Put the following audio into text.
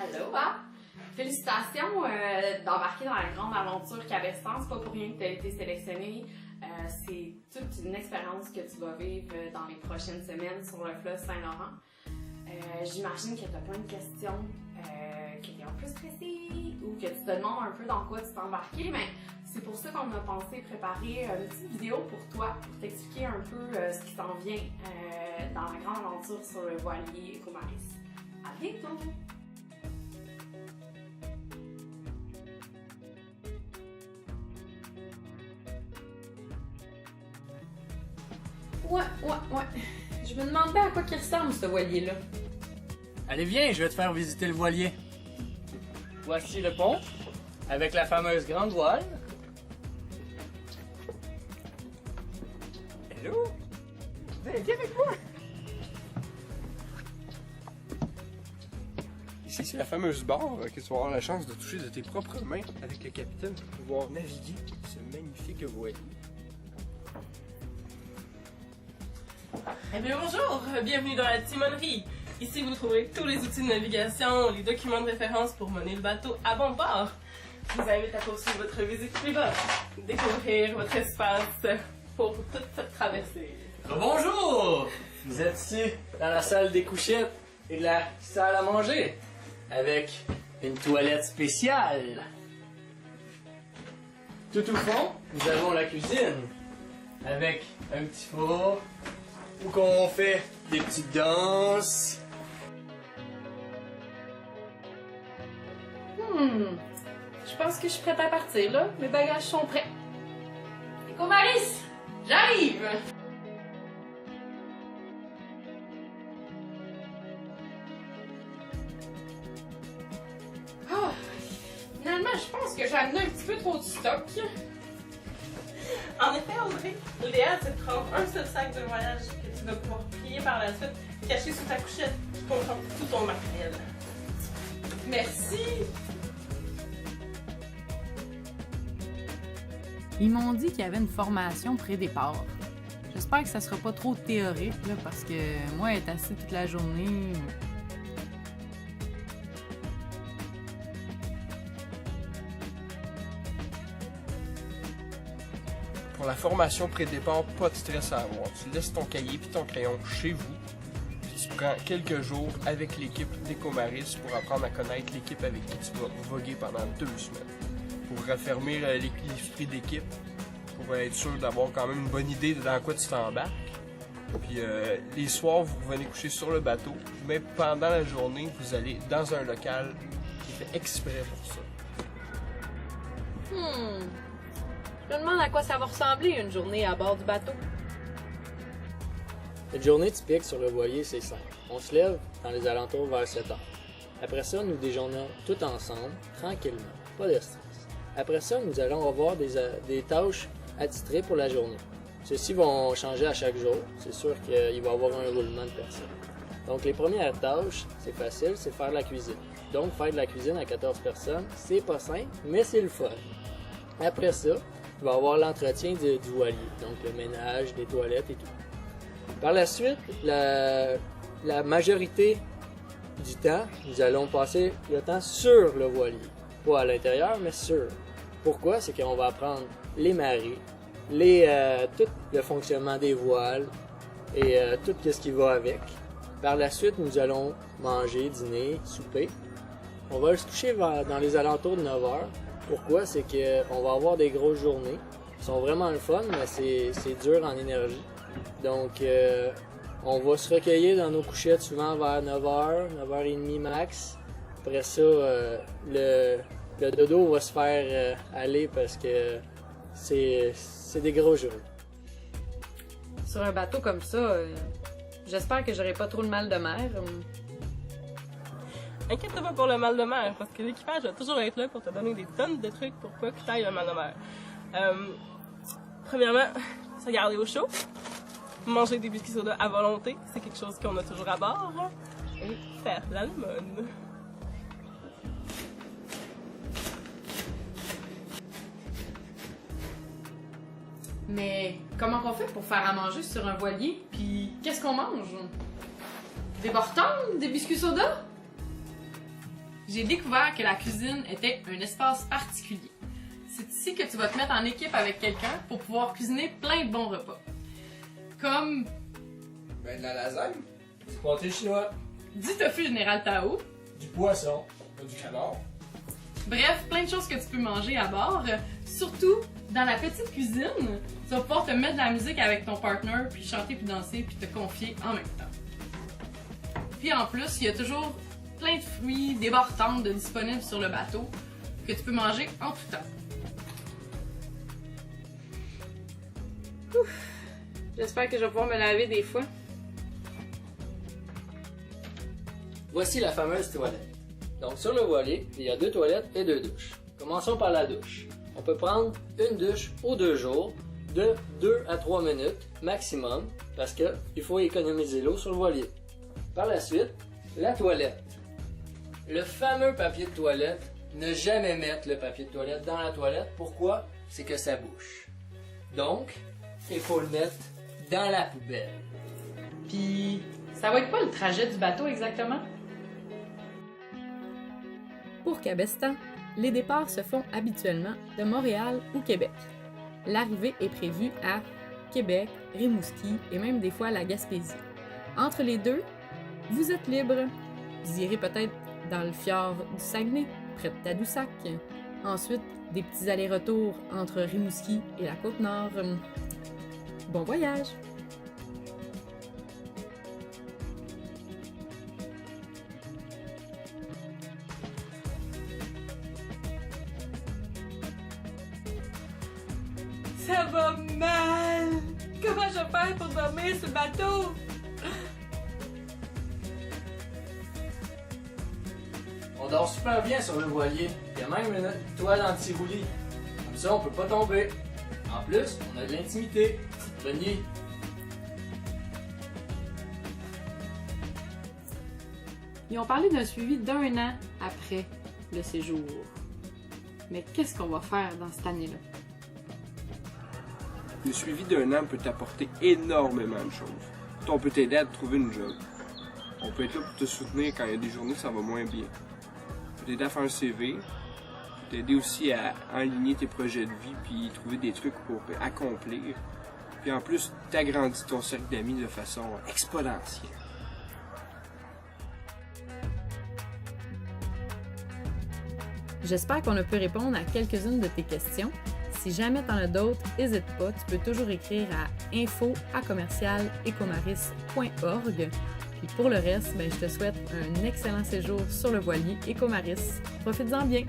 Allô, hein? Félicitations d'embarquer dans la grande aventure Cabestan. C'est pas pour rien que tu as été sélectionné. C'est toute une expérience que tu vas vivre dans les prochaines semaines sur le fleuve Saint-Laurent. J'imagine que tu as plein de questions, que tu es un peu stressé ou que tu te demandes un peu dans quoi tu t'es embarqué. Mais c'est pour ça qu'on a pensé préparer une petite vidéo pour toi, pour t'expliquer un peu ce qui s'en vient dans la grande aventure sur le voilier Ecomaris. À bientôt! Ouais. Je me demandais à quoi il ressemble ce voilier-là. Allez, viens, je vais te faire visiter le voilier. Voici le pont, avec la fameuse grande voile. Hello! Viens avec moi! Ici, c'est la fameuse barre que tu vas avoir la chance de toucher de tes propres mains avec le capitaine pour pouvoir naviguer ce magnifique voilier. Eh bien bonjour, bienvenue dans la timonerie. Ici vous trouverez tous les outils de navigation, les documents de référence pour mener le bateau à bon port. Je vous invite à poursuivre votre visite plus bas, découvrir votre espace pour toute cette traversée. Bonjour! Vous êtes ici dans la salle des couchettes et de la salle à manger, avec une toilette spéciale. Tout au fond, nous avons la cuisine, avec un petit four, où qu'on fait des petites danses. Je pense que je suis prête à partir, là. Mes bagages sont prêts. Ecomaris, j'arrive! Ah, finalement, je pense que j'ai amené un petit peu trop de stock. En effet, Audrey, l'idéal c'est de prendre un seul sac de voyage que tu vas pouvoir plier par la suite, caché sous ta couchette, qui comprend tout ton matériel. Merci! Ils m'ont dit qu'il y avait une formation pré-départ. J'espère que ça sera pas trop théorique, là, parce que moi, être assis toute la journée... Pour la formation pré-départ, pas de stress à avoir. Tu laisses ton cahier et ton crayon chez vous. Puis tu prends quelques jours avec l'équipe d'Ecomaris pour apprendre à connaître l'équipe avec qui tu vas voguer pendant 2 semaines. Pour raffermir l'esprit d'équipe, pour être sûr d'avoir quand même une bonne idée de dans quoi tu t'embarques. Puis les soirs, vous revenez coucher sur le bateau, mais pendant la journée, vous allez dans un local qui est fait exprès pour ça. Je me demande à quoi ça va ressembler une journée à bord du bateau. Une journée typique sur le voilier, c'est simple. On se lève dans les alentours vers 7 heures. Après ça, nous déjeunons tous ensemble, tranquillement, pas de stress. Après ça, nous allons avoir des tâches attitrées pour la journée. Ceux-ci vont changer à chaque jour. C'est sûr qu'il va y avoir un roulement de personnes. Donc, les premières tâches, c'est facile, c'est faire la cuisine. Donc, faire de la cuisine à 14 personnes, c'est pas simple, mais c'est le fun. Après ça, il va y avoir l'entretien du voilier, donc le ménage, des toilettes et tout. Par la suite, la majorité du temps, nous allons passer le temps sur le voilier. Pas à l'intérieur, mais sur. Pourquoi? C'est qu'on va apprendre les marées, tout le fonctionnement des voiles et tout ce qui va avec. Par la suite, nous allons manger, dîner, souper. On va se coucher dans les alentours de 9 heures. Pourquoi? C'est qu'on va avoir des grosses journées. Ils sont vraiment le fun, mais c'est dur en énergie. Donc, on va se recueillir dans nos couchettes souvent vers 9h, 9h30 max. Après ça, le dodo va se faire aller parce que c'est des gros jours. Sur un bateau comme ça, j'espère que j'aurai pas trop le mal de mer. Inquiète-toi pas pour le mal de mer, parce que l'équipage va toujours être là pour te donner des tonnes de trucs pour pas que tu ailles le mal de mer. Premièrement, se garder au chaud. Manger des biscuits soda à volonté, c'est quelque chose qu'on a toujours à bord. Et faire la lemon. Mais comment on fait pour faire à manger sur un voilier? Puis qu'est-ce qu'on mange? Des Bortons? Des biscuits soda? j'ai découvert que la cuisine était un espace particulier. C'est ici que tu vas te mettre en équipe avec quelqu'un pour pouvoir cuisiner plein de bons repas. Comme Ben, de la lasagne, Du pâté chinois, du tofu général Tao, du poisson, du canard. bref, plein de choses que tu peux manger à bord. Surtout, dans la petite cuisine, tu vas pouvoir te mettre de la musique avec ton partner, puis chanter, puis danser, puis te confier en même temps. Puis en plus, il y a toujours plein de fruits, des barres tendres disponibles sur le bateau que tu peux manger en tout temps. Ouf. J'espère que je vais pouvoir me laver des fois. Voici la fameuse toilette. Donc sur le voilier, il y a 2 toilettes et 2 douches. Commençons par la douche. On peut prendre une douche aux 2 jours de 2 à 3 minutes maximum parce qu'il faut économiser l'eau sur le voilier. Par la suite, la toilette. Le fameux papier de toilette, ne jamais mettre le papier de toilette dans la toilette. Pourquoi? C'est que ça bouche. Donc, il faut le mettre dans la poubelle. Puis, Ça va être quoi le trajet du bateau exactement? Pour Cabestan, les départs se font habituellement de Montréal ou Québec. L'arrivée est prévue à Québec, Rimouski et même des fois la Gaspésie. Entre les deux, vous êtes libre. Vous irez peut-être dans le fjord du Saguenay, près de Tadoussac. Ensuite, des petits allers-retours entre Rimouski et la Côte-Nord. Bon voyage! Ça va mal! Comment je vais faire pour dormir sur le bateau? on dort super bien sur le voilier. Il y a même une toile anti-roulis. Comme ça, on peut pas tomber. En plus, on a de l'intimité. Bonne nuit. Ils ont parlé d'un suivi d'1 an après le séjour. Mais qu'est-ce qu'on va faire dans cette année-là? Le suivi d'1 an peut t'apporter énormément de choses. On peut t'aider à te trouver une job. On peut être là pour te soutenir quand il y a des journées où ça va moins bien. On peut t'aider à faire un CV. On peut t'aider aussi à aligner tes projets de vie puis trouver des trucs pour accomplir. Puis en plus, t'agrandis ton cercle d'amis de façon exponentielle. J'espère qu'on a pu répondre à quelques-unes de tes questions. Si jamais t'en as d'autres, n'hésite pas, tu peux toujours écrire à info@ecomaris.org. Puis pour le reste, je te souhaite un excellent séjour sur le voilier Ecomaris. Profites-en bien!